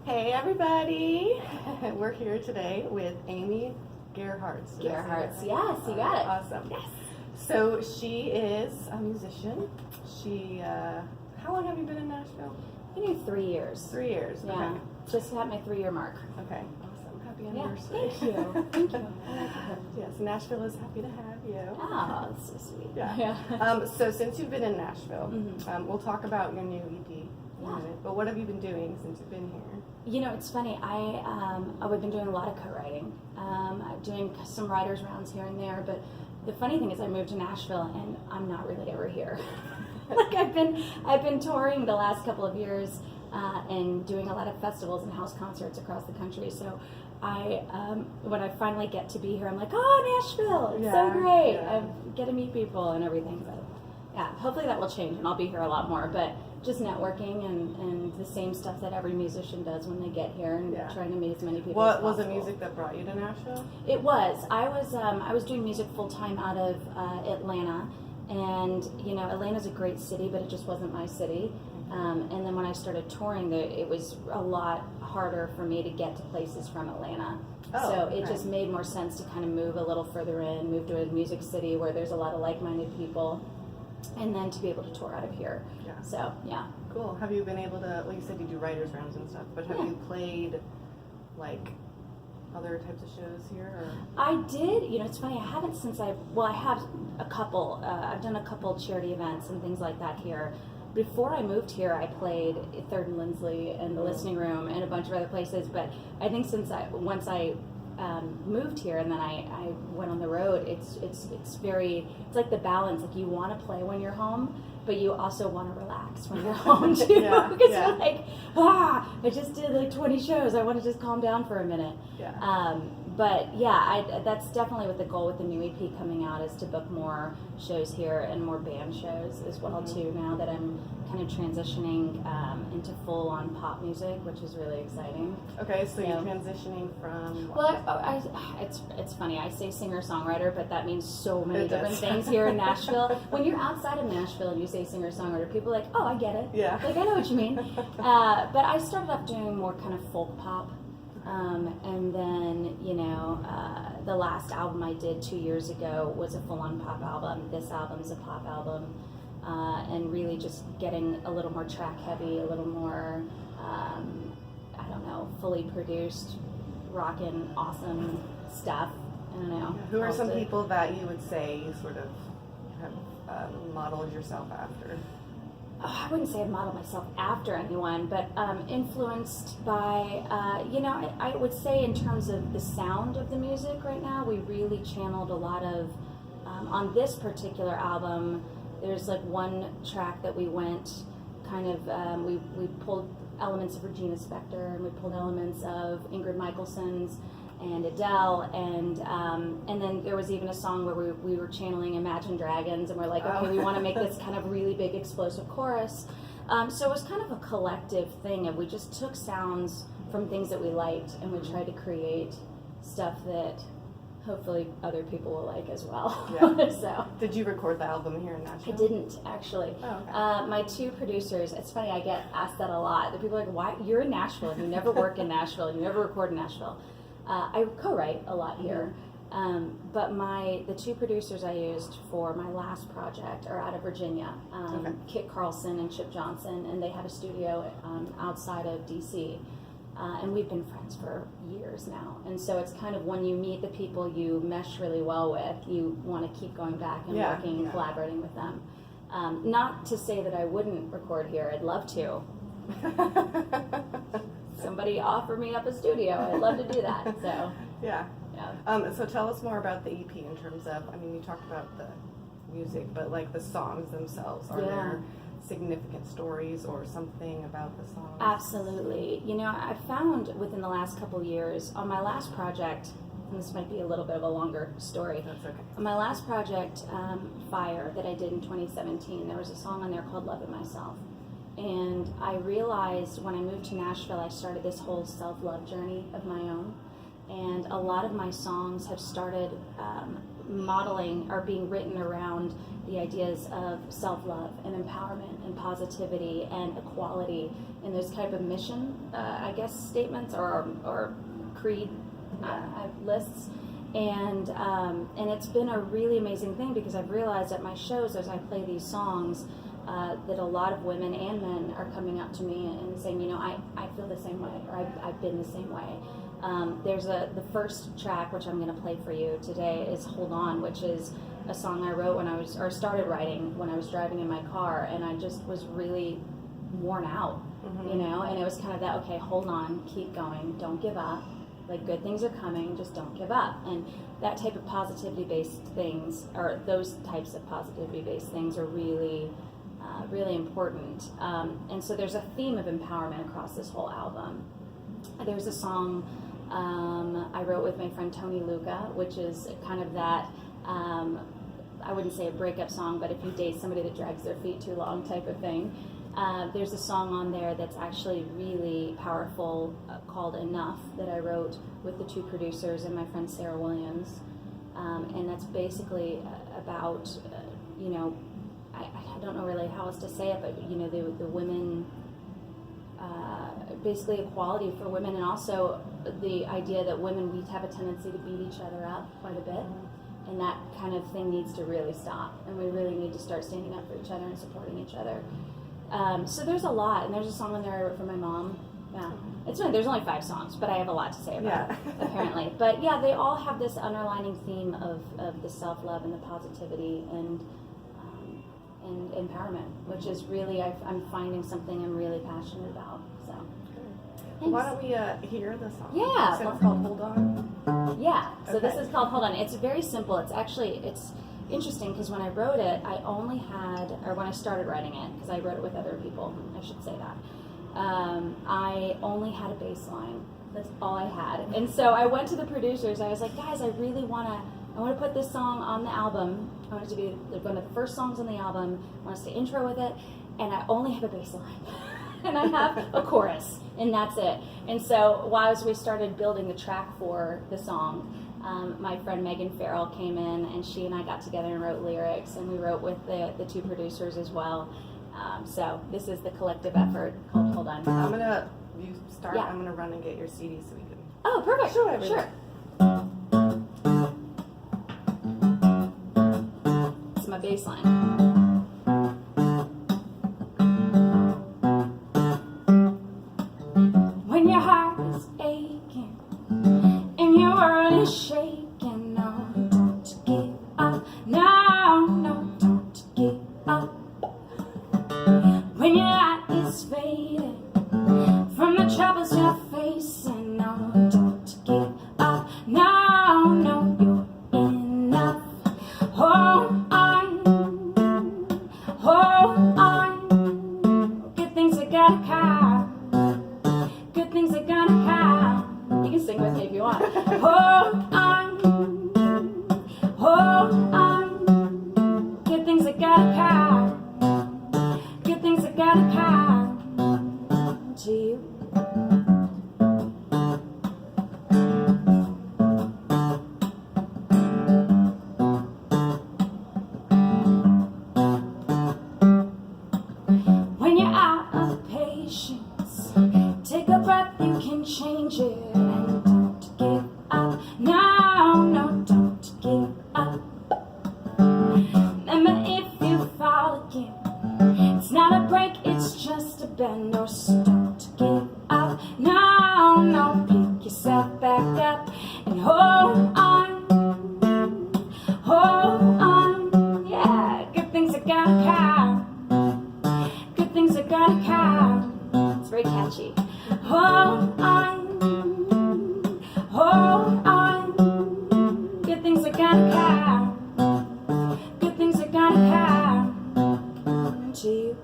Hey everybody! We're here today with Amy Gerhartz. Gerhartz, yes, you got it. Awesome. Yes. So she is a musician. How long have you been in Nashville? I think 3 years. 3 years. Yeah. Okay. Just had my 3-year mark. Okay. Awesome. Happy Yeah. anniversary. Thank you. Thank you. I like it. Yes, Nashville is happy to have you. Oh, that's so sweet. Yeah. So since you've been in Nashville, Mhm. We'll talk about your new EP in a minute. But what have you been doing since you've been here? You know, it's funny. I've been doing a lot of co-writing, doing some writers' rounds here and there. But the funny thing is, I moved to Nashville, and I'm not really ever here. Like I've been touring the last couple of years and doing a lot of festivals and house concerts across the country. So when I finally get to be here, I'm like, oh, Nashville! It's so great. Yeah. I get to meet people and everything. But yeah, hopefully that will change, and I'll be here a lot more. But just networking and the same stuff that every musician does when they get here, and trying to meet as many people as What possible. was the music that brought you to Nashville? It was. I was doing music full time out of Atlanta, and you know, Atlanta's a great city, but it just wasn't my city. And then when I started touring, it was a lot harder for me to get to places from Atlanta. So it just made more sense to kind of move a little further in, move to a music city where there's a lot of like-minded people, and then to be able to tour out of here. Yeah. So yeah. Cool. Have you been able to, well, you said you do writers' rounds and stuff, but have you played, like, other types of shows here? Or? I did. You know, it's funny. I haven't since I have a couple. I've done a couple charity events and things like that here. Before I moved here, I played at Third and Lindsley and the Listening Room and a bunch of other places. But I think once I moved here and then I went on the road, it's like the balance. Like you want to play when you're home, but you also want to relax when you're home too. Because you're like, I just did like 20 shows. I want to just calm down for a minute. Yeah. But yeah, that's definitely what the goal with the new EP coming out is to book more shows here and more band shows as well too. Now that I'm kind of transitioning into full-on pop music, which is really exciting. Okay, so you're transitioning from. Well, it's funny. I say singer-songwriter, but that means so many different things here in Nashville. When you're outside of Nashville and you say singer-songwriter, people are like, oh, I get it. Yeah. Like I know what you mean. But I started off doing more kind of folk pop. And then, you know, the last album I did 2 years ago was a full-on pop album. This album's a pop album. And really just getting a little more track-heavy, a little more, I don't know, fully produced, rockin', awesome stuff. I don't know. Who are some people that you would say you sort of have modeled yourself after? I wouldn't say I modeled myself after anyone, but influenced by, you know, I would say in terms of the sound of the music right now, we really channeled a lot of, on this particular album, there's like one track that we went kind of, we pulled elements of Regina Spektor, and we pulled elements of Ingrid Michaelson's and Adele, and then there was even a song where we were channeling Imagine Dragons, and we're like, okay, we want to make this kind of really big explosive chorus. So it was kind of a collective thing of we just took sounds from things that we liked, and we tried to create stuff that hopefully other people will like as well. Yeah. So did you record the album here in Nashville? I didn't actually. Oh, okay. My two producers, it's funny, I get asked that a lot. The people are like, why you're in Nashville and you never work in Nashville and you never record in Nashville. I co-write a lot here, but the two producers I used for my last project are out of Virginia, Kit Carlson and Chip Johnson, and they have a studio outside of DC, and we've been friends for years now, and so it's kind of when you meet the people you mesh really well with, you want to keep going back and working and collaborating with them. Not to say that I wouldn't record here, I'd love to. Somebody offer me up a studio. I'd love to do that. So yeah. So tell us more about the EP in terms of, I mean, you talked about the music, but like the songs themselves. Are there significant stories or something about the songs? Absolutely. You know, I found within the last couple years on my last project, and this might be a little bit of a longer story. That's okay. On my last project, Fire, that I did in 2017, there was a song on there called Loving Myself. And I realized when I moved to Nashville, I started this whole self-love journey of my own. And a lot of my songs have started modeling are being written around the ideas of self-love and empowerment and positivity and equality and those type of mission, I guess, statements or creed lists. And it's been a really amazing thing because I've realized at my shows as I play these songs that a lot of women and men are coming up to me and saying, you know, I feel the same way, or I've been the same way. There's the first track, which I'm going to play for you today, is Hold On, which is a song I wrote started writing when I was driving in my car, and I just was really worn out, you know, and it was kind of that, okay, hold on, keep going, don't give up, like good things are coming, just don't give up. And that type of positivity-based things, or those types of positivity-based things are really really important. And so there's a theme of empowerment across this whole album. There's a song I wrote with my friend Tony Luca, which is kind of that, I wouldn't say a breakup song, but if you date somebody that drags their feet too long type of thing. There's a song on there that's actually really powerful called Enough that I wrote with the two producers and my friend Sarah Williams. And that's basically about, you know, I don't know really how else to say it, but, you know, the women, basically equality for women, and also the idea that women, we have a tendency to beat each other up quite a bit. And that kind of thing needs to really stop. And we really need to start standing up for each other and supporting each other. So there's a lot, and there's a song on there I wrote for my mom. Yeah, it's funny, there's only 5 songs, but I have a lot to say about it, apparently. But yeah, they all have this underlining theme of the self-love and the positivity and empowerment, which is really, I'm finding something I'm really passionate about. So, thanks. Why don't we hear the song? Yeah. So it's called Hold On? Yeah, so Okay. this is called Hold On. It's very simple. It's interesting because when I wrote it, when I started writing it, because I wrote it with other people, I should say that, I only had a bass line. That's all I had. And so I went to the producers. I was like, guys, I want to put this song on the album. I want it to be one of the first songs on the album. I want us to intro with it. And I only have a bass line. And I have a chorus. And that's it. And so while we started building the track for the song, my friend Megan Farrell came in, and she and I got together and wrote lyrics, and we wrote with the two producers as well. So this is the collective effort called Hold On. You start, Yeah. I'm gonna run and get your CD so we can. Oh, perfect. Show everyone. Sure. It's my bass line. When your heart is aching and your world is shaking, no, don't give up. No, no, don't give up. When your light is fading from the troubles you're facing, no, don't give up. No, no, you're enough. Hold on, hold on. Good things are gonna come. Good things are gonna come. You can sing with me if you want. Hold on, hold on. Good things are gonna come. Good things are gonna come to you. When you're out of patience, take a breath, you can change it. And don't give up. No, no, don't give up. Remember, if you fall again, it's not a break, it's just a bend. Or so don't give up. No, no, pick yourself back up and hold on. Hold on. Yeah, good things are gonna come. Good things are gonna come. It's very catchy. Hold on. Hold on. Good things are gonna come. Good things are gonna come to you.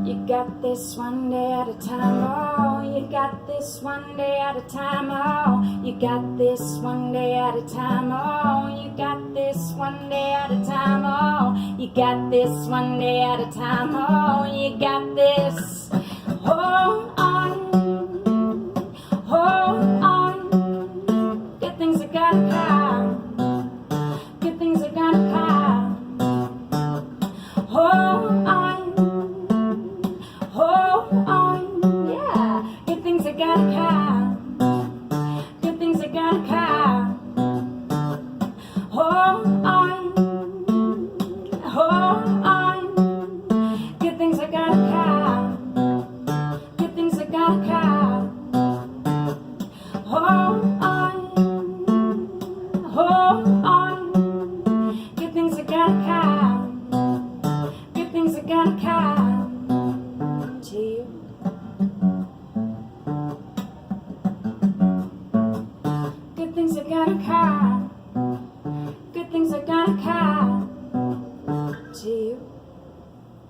You got this one day at a time, oh. You got this one day at a time, oh. You got this one day at a time, oh. You got this one day at a time, oh. You got this one day at a time, oh. You got this. Hold on. gotta come. Good things are gonna come. Hold on, yeah. Good things are gonna come. Good things are gonna come. Hold on. Good things are gonna come. Good things are gonna come. Hold on. Good things are gonna come. Good things are gonna come to you. Good things are gonna come. Good things are gonna come to you.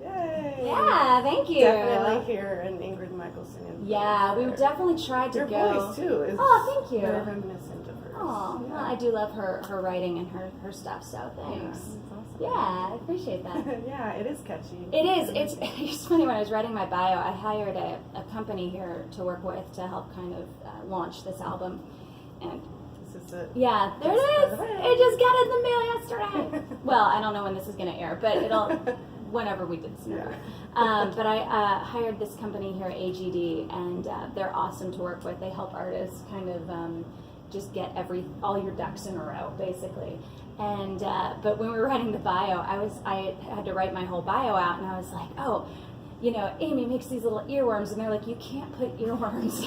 Yay! Yeah, thank you. Definitely hear an Ingrid Michaelson influence Yeah, we there. definitely tried to Your go. voice too is Oh, thank you. very reminiscent of hers. Oh, well, I do love her writing and her stuff, so Yeah, thanks. that's awesome. Yeah, I appreciate that. Yeah, it is catchy. It is. It's funny, when I was writing my bio, I hired a company here to work with to help kind of launch this album. And This is it. yeah, there it is. It just got in the mail yesterday. Well, I don't know when this is going to air, but it'll, whenever we did this interview. But I hired this company here, AGD, and they're awesome to work with. They help artists kind of just get all your ducks in a row, basically. And but when we were writing the bio, I had to write my whole bio out, and I was like, oh, you know, Amy makes these little earworms, and they're like, you can't put earworms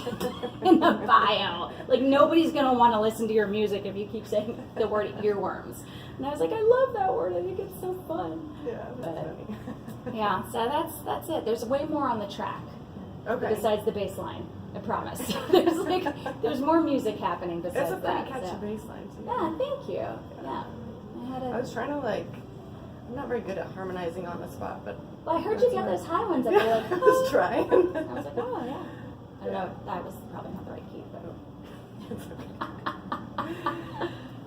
in the bio. Like, nobody's gonna want to listen to your music if you keep saying the word earworms. And I was like, I love that word. I think it's so fun. Yeah, that's funny. Yeah, so that's it. There's way more on the track besides the bass line. I promise. there's more music happening besides It's a that. pretty catchy So. bass line too. Yeah, thank you. Yeah. I was trying to I'm not very good at harmonizing on the spot, but Well, I heard you get those high ones up there. Like, I was trying. I was like, oh yeah. I don't know. That was probably not the right key, but.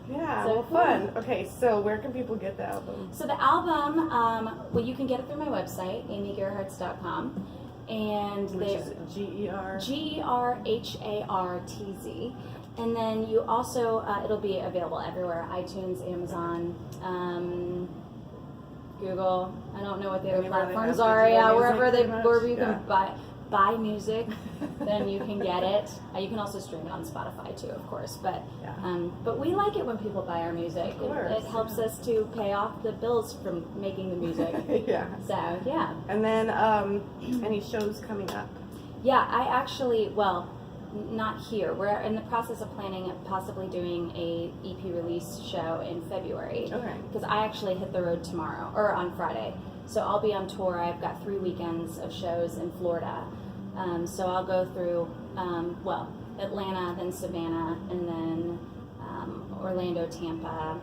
Yeah, So well, fun. Okay, so where can people get the album? So the album, well, you can get it through my website, amygerhartz.com, and Which is G-E-R? GERHARTZ. And then you also, it'll be available everywhere: iTunes, Amazon, Google. I don't know what the other Anywhere they platforms have are. digital Yeah, music, wherever you yeah. can buy music, then you can get it. You can also stream it on Spotify too, of course. But but we like it when people buy our music. Of course, It helps us to pay off the bills from making the music. Yeah. So yeah. And then any shows coming up? Yeah, I actually, well, not here. We're in the process of planning possibly doing a EP release show in February. Okay. Because I actually hit the road tomorrow, or on Friday. So I'll be on tour. I've got 3 weekends of shows in Florida. So I'll go through, Atlanta, then Savannah, and then Orlando, Tampa,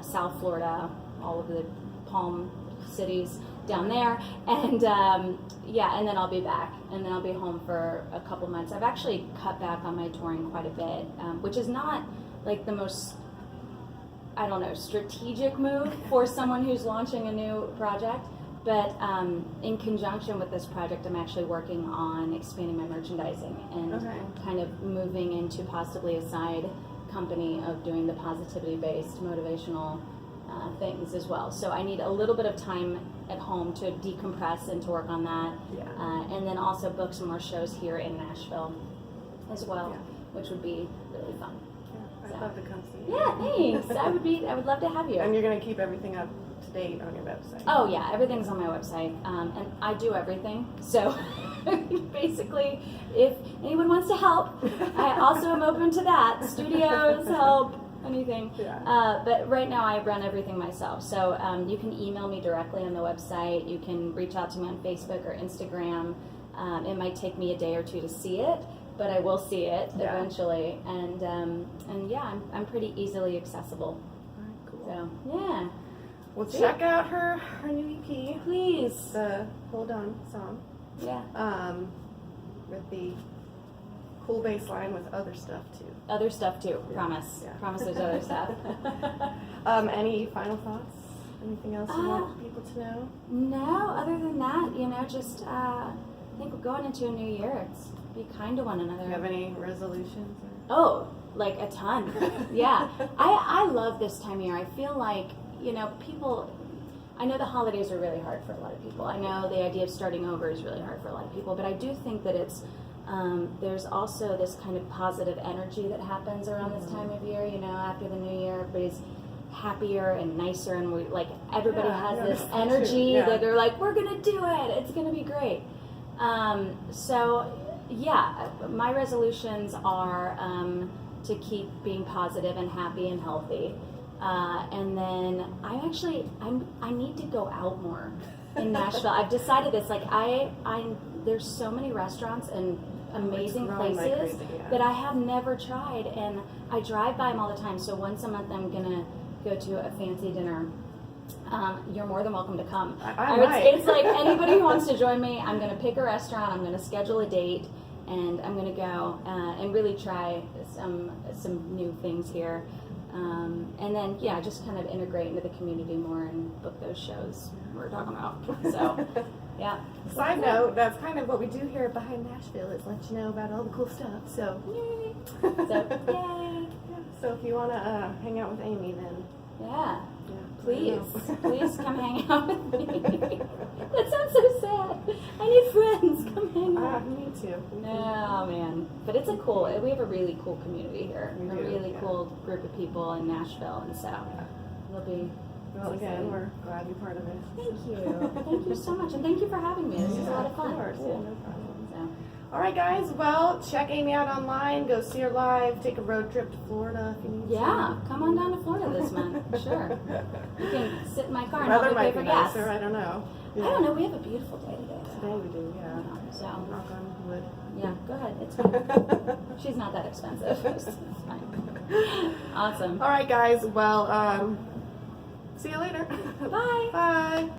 South Florida, all of the Palm cities down there, and and then I'll be back, and then I'll be home for a couple months. I've actually cut back on my touring quite a bit, which is not like the most, I don't know, strategic move for someone who's launching a new project. But in conjunction with this project, I'm actually working on expanding my merchandising and kind of moving into possibly a side company of doing the positivity-based motivational things as well. So I need a little bit of time at home to decompress and to work on that. Yeah. And then also book some more shows here in Nashville as well, which would be really fun. Yeah, I'd love to come see you. Yeah, thanks. I would love to have you. And you're going to keep everything up to date on your website? Oh yeah, everything's on my website, and I do everything. So basically, if anyone wants to help, I also am open to that. Studios, help, anything. Yeah. But right now, I run everything myself. So you can email me directly on the website. You can reach out to me on Facebook or Instagram. It might take me a day or two to see it, but I will see it eventually. And yeah, I'm pretty easily accessible. All right, cool. So yeah. Well, check out her new EP, Please. the Hold On song. Yeah. With the cool bass line with other stuff too. Other stuff too. Promise. Yeah. Promise there's other stuff. Any final thoughts? Anything else you want people to know? No, other than that, just I think we're going into a new year. It's be kind to one another. Do you have any resolutions? Oh, like a ton. Yeah. I love this time of year. I feel like, you know, people, I know the holidays are really hard for a lot of people. I know the idea of starting over is really hard for a lot of people, but I do think that it's, there's also this kind of positive energy that happens around this time of year, you know, after the new year, everybody's happier and nicer, and we like everybody has this energy that they're like, we're gonna do it, it's gonna be great. So yeah, my resolutions are to keep being positive and happy and healthy, and then I need to go out more in Nashville. I've decided this, like there's so many restaurants and amazing places that I have never tried, and I drive by them all the time. So once a month I'm gonna go to a fancy dinner. You're more than welcome to come. It's like anybody who wants to join me, I'm gonna pick a restaurant, I'm gonna schedule a date, and I'm gonna go and really try some new things here. And then just kind of integrate into the community more and book those shows we're talking about. So yeah. Side note, that's kind of what we do here at Behind Nashville, is let you know about all the cool stuff. So Yay. Yay. So if you want to hang out with Amy, then please come hang out with me. That sounds so sad. I need friends. Come hang out. Me too. Oh man, but it's we have a really cool community here. A really cool group of people in Nashville, and so it'll be. Well, again, we're glad you're part of it. Thank you. Thank you so much, and thank you for having me. This is a lot of fun. Of course. Cool. Yeah, no problem. So. All right, guys. Well, check Amy out online. Go see her live. Take a road trip to Florida if you need to. Yeah, come on down to Florida this month. Sure. You can sit in my car and Weather help me might pay be for gas. nicer. I don't know. I don't know. We have a beautiful day today. Today we do. Yeah. So knock on wood. Yeah, go ahead. It's fine. She's not that expensive. It's fine. Awesome. All right, guys. Well, see you later. Bye. Bye.